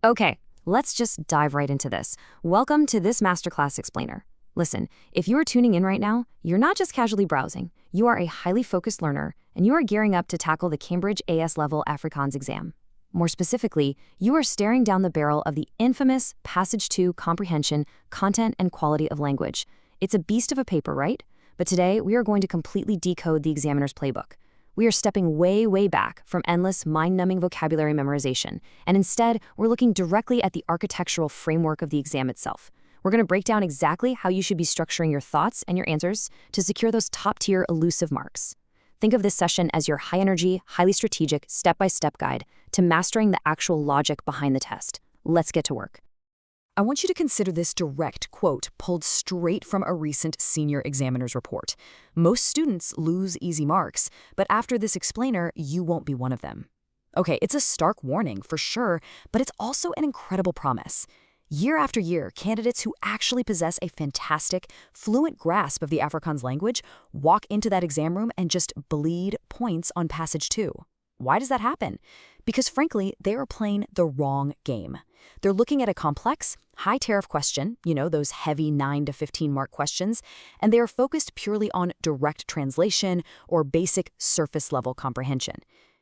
Okay, let's just dive right into this. Welcome to this Masterclass Explainer. Listen, if you are tuning in right now, you're not just casually browsing. You are a highly focused learner, and you are gearing up to tackle the Cambridge AS-level Afrikaans exam. More specifically, you are staring down the barrel of the infamous Passage 2 Comprehension, Content and Quality of Language. It's a beast of a paper, right? But today, we are going to completely decode the examiner's playbook. We are stepping way back from endless, mind-numbing vocabulary memorization, and instead, we're looking directly at the architectural framework of the exam itself. We're going to break down exactly how you should be structuring your thoughts and your answers to secure those top-tier elusive marks. Think of this session as your high-energy, highly strategic, step-by-step guide to mastering the actual logic behind the test. Let's get to work. I want you to consider this direct quote pulled straight from a recent senior examiner's report. Most students lose easy marks, but after this explainer, you won't be one of them. Okay, it's a stark warning for sure, but it's also an incredible promise. Year after year, candidates who actually possess a fantastic, fluent grasp of the Afrikaans language walk into that exam room and just bleed points on Passage 2. Why does that happen? Because frankly, they are playing the wrong game. They're looking at a complex, high-tariff question, those heavy 9 to 15 mark questions, and they are focused purely on direct translation or basic surface-level comprehension.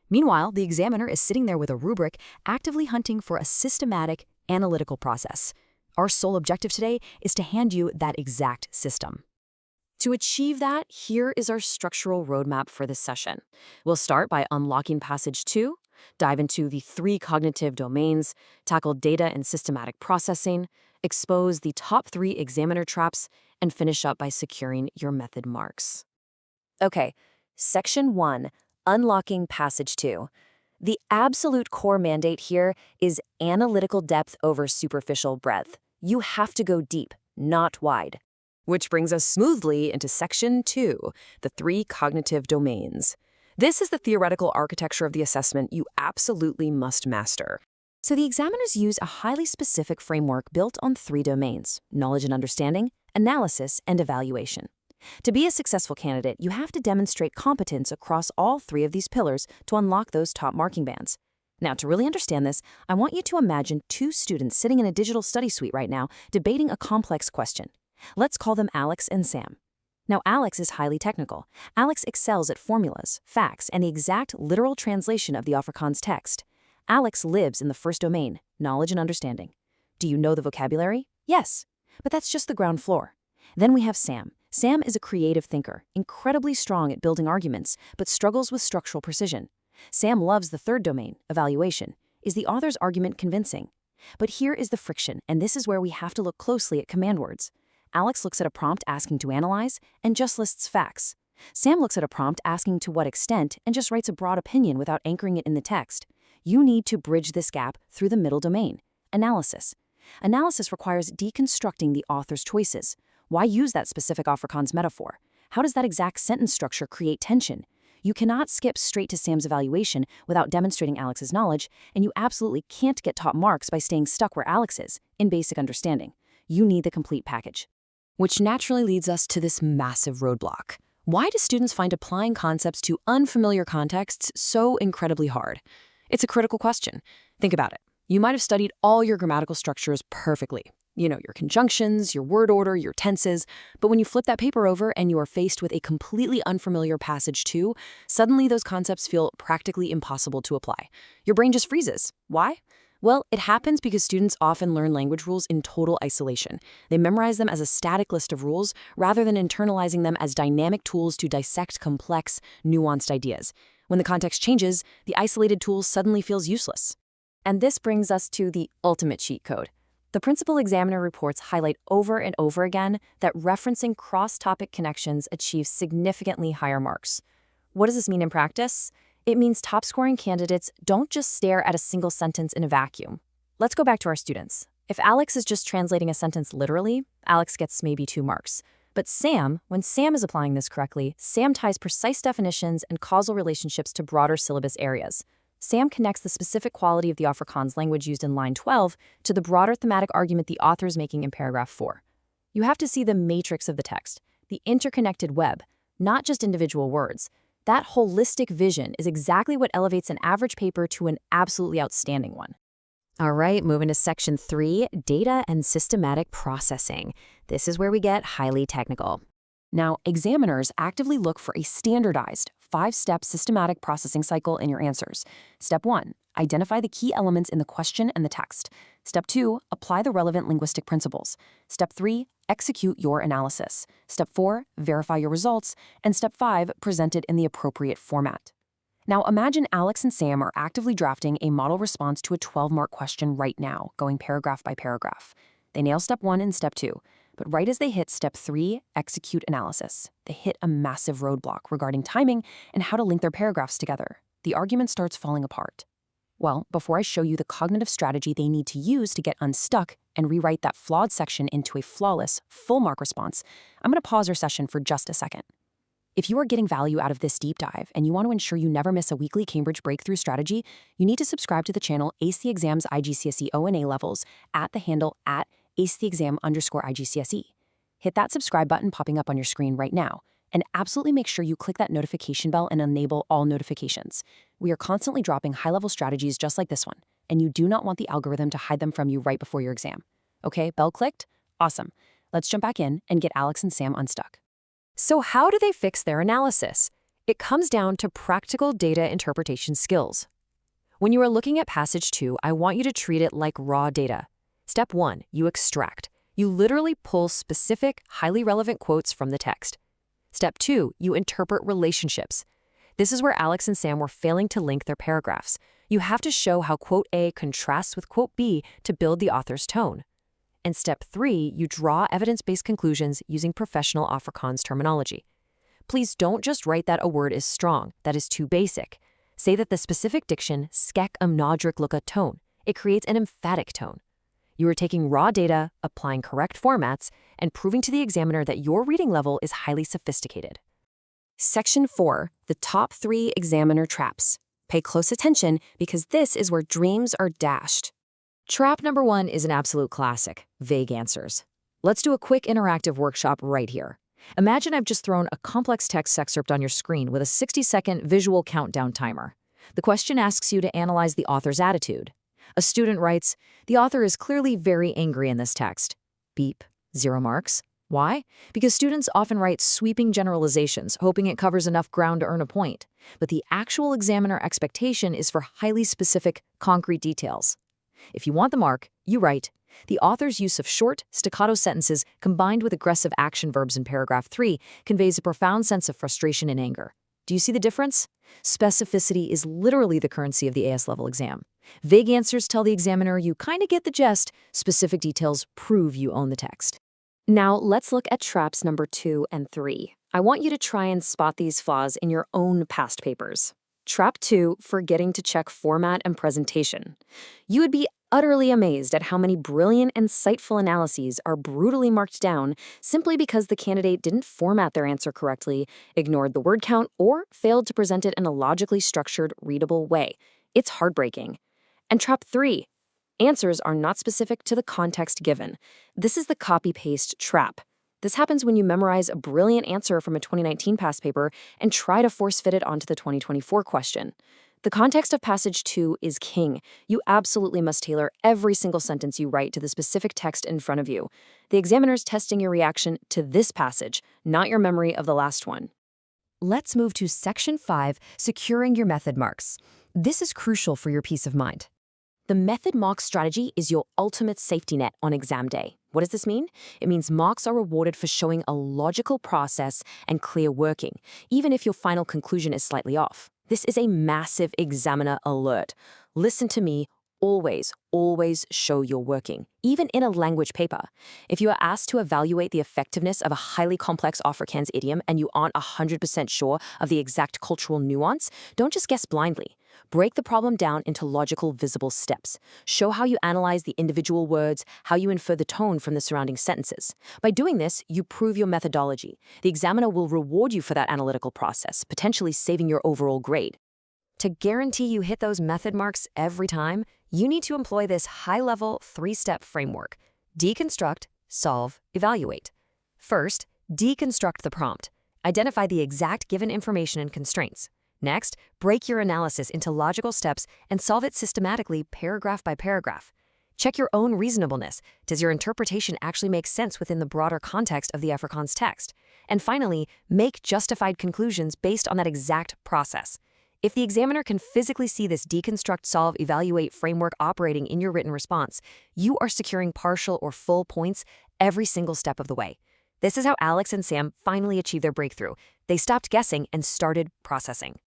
Meanwhile, the examiner is sitting there with a rubric, actively hunting for a systematic, analytical process. Our sole objective today is to hand you that exact system. To achieve that, here is our structural roadmap for this session. We'll start by unlocking Passage 2, dive into the 3 cognitive domains, tackle data and systematic processing, expose the top 3 examiner traps, and finish up by securing your method marks. Okay, Section 1, Unlocking Passage 2. The absolute core mandate here is analytical depth over superficial breadth. You have to go deep, not wide. Which brings us smoothly into Section 2, the 3 cognitive domains. This is the theoretical architecture of the assessment you absolutely must master. So the examiners use a highly specific framework built on 3 domains: knowledge and understanding, analysis, and evaluation. To be a successful candidate, you have to demonstrate competence across all 3 of these pillars to unlock those top marking bands. Now, to really understand this, I want you to imagine 2 students sitting in a digital study suite right now debating a complex question. Let's call them Alex and Sam. Now, Alex is highly technical. Alex excels at formulas, facts, and the exact literal translation of the Afrikaans text. Alex lives in the first domain, knowledge and understanding. Do you know the vocabulary? Yes, but that's just the ground floor. Then we have Sam. Sam is a creative thinker, incredibly strong at building arguments, but struggles with structural precision. Sam loves the third domain, evaluation. Is the author's argument convincing? But here is the friction, and this is where we have to look closely at command words. Alex looks at a prompt asking to analyze and just lists facts. Sam looks at a prompt asking to what extent and just writes a broad opinion without anchoring it in the text. You need to bridge this gap through the middle domain, analysis. Analysis requires deconstructing the author's choices. Why use that specific Afrikaans metaphor? How does that exact sentence structure create tension? You cannot skip straight to Sam's evaluation without demonstrating Alex's knowledge, and you absolutely can't get top marks by staying stuck where Alex is, in basic understanding. You need the complete package. Which naturally leads us to this massive roadblock. Why do students find applying concepts to unfamiliar contexts so incredibly hard? It's a critical question. Think about it. You might have studied all your grammatical structures perfectly. Your conjunctions, your word order, your tenses, but when you flip that paper over and you are faced with a completely unfamiliar Passage 2, suddenly those concepts feel practically impossible to apply. Your brain just freezes. Why? Well, it happens because students often learn language rules in total isolation. They memorize them as a static list of rules rather than internalizing them as dynamic tools to dissect complex, nuanced ideas. When the context changes, the isolated tool suddenly feels useless. And this brings us to the ultimate cheat code. The principal examiner reports highlight over and over again that referencing cross-topic connections achieves significantly higher marks. What does this mean in practice? It means top-scoring candidates don't just stare at a single sentence in a vacuum. Let's go back to our students. If Alex is just translating a sentence literally, Alex gets maybe 2 marks. But Sam, when Sam is applying this correctly, Sam ties precise definitions and causal relationships to broader syllabus areas. Sam connects the specific quality of the Afrikaans language used in line 12 to the broader thematic argument the author is making in paragraph 4. You have to see the matrix of the text, the interconnected web, not just individual words. That holistic vision is exactly what elevates an average paper to an absolutely outstanding one. All right, moving to section 3, data and systematic processing. This is where we get highly technical. Now, examiners actively look for a standardized 5-step systematic processing cycle in your answers. Step 1, identify the key elements in the question and the text. Step 2, apply the relevant linguistic principles. Step 3, execute your analysis. Step 4, verify your results. And Step 5, present it in the appropriate format. Now, imagine Alex and Sam are actively drafting a model response to a 12-mark question right now, going paragraph by paragraph. They nail Step 1 and Step 2. But right as they hit Step 3, execute analysis, they hit a massive roadblock regarding timing and how to link their paragraphs together. The argument starts falling apart. Well, before I show you the cognitive strategy they need to use to get unstuck and rewrite that flawed section into a flawless, full-mark response, I'm going to pause our session for just a second. If you are getting value out of this deep dive and you want to ensure you never miss a weekly Cambridge breakthrough strategy, you need to subscribe to the channel Ace the Exam's IGCSE O&A levels at the handle at AceTheExam_IGCSE. Hit that subscribe button popping up on your screen right now, and absolutely make sure you click that notification bell and enable all notifications. We are constantly dropping high-level strategies just like this one, and you do not want the algorithm to hide them from you right before your exam. Okay, bell clicked? Awesome. Let's jump back in and get Alex and Sam unstuck. So how do they fix their analysis? It comes down to practical data interpretation skills. When you are looking at passage 2, I want you to treat it like raw data. Step 1, you extract. You literally pull specific, highly relevant quotes from the text. Step 2, you interpret relationships. This is where Alex and Sam were failing to link their paragraphs. You have to show how quote A contrasts with quote B to build the author's tone. And Step 3, you draw evidence-based conclusions using professional Afrikaans terminology. Please don't just write that a word is strong. That is too basic. Say that the specific diction skek nadrukkelijke tone. It creates an emphatic tone. You are taking raw data, applying correct formats, and proving to the examiner that your reading level is highly sophisticated. Section 4, the top 3 examiner traps. Pay close attention because this is where dreams are dashed. Trap number 1 is an absolute classic, vague answers. Let's do a quick interactive workshop right here. Imagine I've just thrown a complex text excerpt on your screen with a 60-second visual countdown timer. The question asks you to analyze the author's attitude. A student writes, "The author is clearly very angry in this text." Beep, 0 marks. Why? Because students often write sweeping generalizations, hoping it covers enough ground to earn a point. But the actual examiner expectation is for highly specific, concrete details. If you want the mark, you write, "The author's use of short, staccato sentences combined with aggressive action verbs in paragraph 3 conveys a profound sense of frustration and anger." Do you see the difference? Specificity is literally the currency of the AS-level exam. Vague answers tell the examiner you kind of get the gist. Specific details prove you own the text. Now, let's look at traps number 2 and 3. I want you to try and spot these flaws in your own past papers. Trap 2, forgetting to check format and presentation. You would be utterly amazed at how many brilliant, insightful analyses are brutally marked down simply because the candidate didn't format their answer correctly, ignored the word count, or failed to present it in a logically structured, readable way. It's heartbreaking. And trap 3, answers are not specific to the context given. This is the copy-paste trap. This happens when you memorize a brilliant answer from a 2019 past paper and try to force-fit it onto the 2024 question. The context of passage 2 is king. You absolutely must tailor every single sentence you write to the specific text in front of you. The examiner's testing your reaction to this passage, not your memory of the last one. Let's move to section 5, securing your method marks. This is crucial for your peace of mind. The method mark strategy is your ultimate safety net on exam day. What does this mean? It means marks are rewarded for showing a logical process and clear working, even if your final conclusion is slightly off. This is a massive examiner alert. Listen to me. Always, always show your working, even in a language paper. If you are asked to evaluate the effectiveness of a highly complex Afrikaans idiom and you aren't 100% sure of the exact cultural nuance, don't just guess blindly. Break the problem down into logical, visible steps. Show how you analyze the individual words, how you infer the tone from the surrounding sentences. By doing this, you prove your methodology. The examiner will reward you for that analytical process, potentially saving your overall grade. To guarantee you hit those method marks every time, you need to employ this high-level 3-step framework. Deconstruct, solve, evaluate. First, deconstruct the prompt. Identify the exact given information and constraints. Next, break your analysis into logical steps and solve it systematically, paragraph by paragraph. Check your own reasonableness. Does your interpretation actually make sense within the broader context of the Afrikaans text? And finally, make justified conclusions based on that exact process. If the examiner can physically see this deconstruct, solve, evaluate framework operating in your written response, you are securing partial or full points every single step of the way. This is how Alex and Sam finally achieved their breakthrough. They stopped guessing and started processing.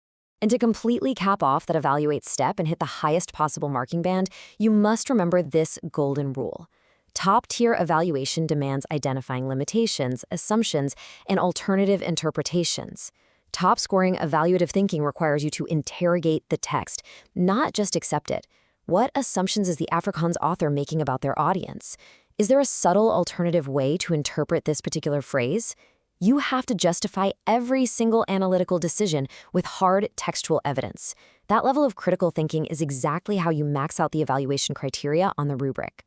And to completely cap off that evaluate step and hit the highest possible marking band, you must remember this golden rule. Top-tier evaluation demands identifying limitations, assumptions, and alternative interpretations. Top-scoring evaluative thinking requires you to interrogate the text, not just accept it. What assumptions is the Afrikaans author making about their audience? Is there a subtle alternative way to interpret this particular phrase? You have to justify every single analytical decision with hard textual evidence. That level of critical thinking is exactly how you max out the evaluation criteria on the rubric.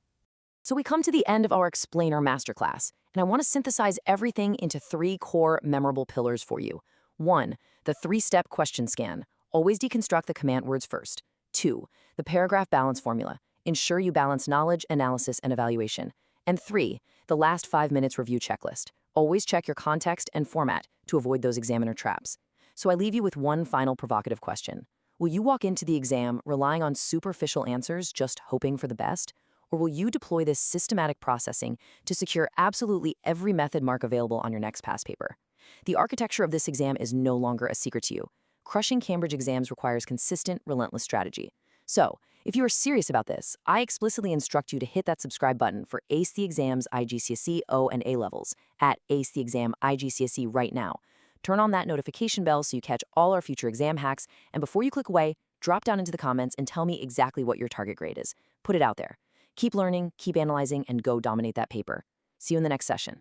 So we come to the end of our Explainer Masterclass, and I want to synthesize everything into 3 core memorable pillars for you. 1. The 3-step question scan. Always deconstruct the command words first. 2. The paragraph balance formula. Ensure you balance knowledge, analysis, and evaluation. And 3. The last 5 minutes review checklist. Always check your context and format to avoid those examiner traps. So I leave you with one final provocative question. Will you walk into the exam relying on superficial answers, just hoping for the best? Or will you deploy this systematic processing to secure absolutely every method mark available on your next past paper? The architecture of this exam is no longer a secret to you. Crushing Cambridge exams requires consistent, relentless strategy. So, if you are serious about this, I explicitly instruct you to hit that subscribe button for Ace the Exam's IGCSE O and A levels at Ace the Exam IGCSE right now. Turn on that notification bell so you catch all our future exam hacks, and before you click away, drop down into the comments and tell me exactly what your target grade is. Put it out there. Keep learning, keep analyzing, and go dominate that paper. See you in the next session.